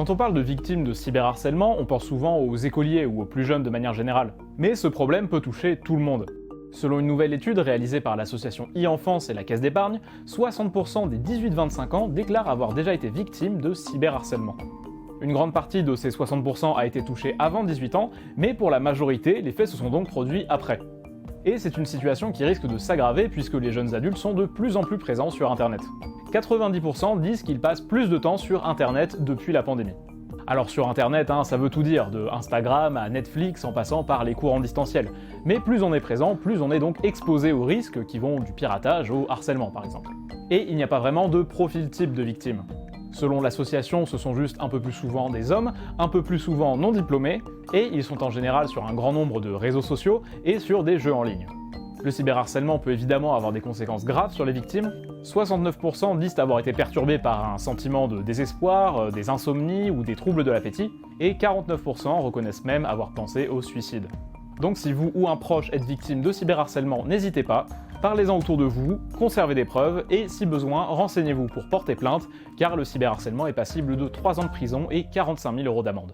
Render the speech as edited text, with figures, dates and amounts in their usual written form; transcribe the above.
Quand on parle de victimes de cyberharcèlement, on pense souvent aux écoliers ou aux plus jeunes de manière générale. Mais ce problème peut toucher tout le monde. Selon une nouvelle étude réalisée par l'association e-Enfance et la Caisse d'épargne, 60% des 18-25 ans déclarent avoir déjà été victimes de cyberharcèlement. Une grande partie de ces 60% a été touchée avant 18 ans, mais pour la majorité, les faits se sont donc produits après. Et c'est une situation qui risque de s'aggraver puisque les jeunes adultes sont de plus en plus présents sur Internet. 90% disent qu'ils passent plus de temps sur Internet depuis la pandémie. Alors sur Internet, ça veut tout dire, de Instagram à Netflix en passant par les cours en distanciel. Mais plus on est présent, plus on est donc exposé aux risques qui vont du piratage au harcèlement par exemple. Et il n'y a pas vraiment de profil type de victime. Selon l'association, ce sont juste un peu plus souvent des hommes, un peu plus souvent non diplômés, et ils sont en général sur un grand nombre de réseaux sociaux et sur des jeux en ligne. Le cyberharcèlement peut évidemment avoir des conséquences graves sur les victimes. 69% disent avoir été perturbés par un sentiment de désespoir, des insomnies ou des troubles de l'appétit, et 49% reconnaissent même avoir pensé au suicide. Donc si vous ou un proche êtes victime de cyberharcèlement, n'hésitez pas, parlez-en autour de vous, conservez des preuves, et si besoin, renseignez-vous pour porter plainte, car le cyberharcèlement est passible de 3 ans de prison et 45 000 € d'amende.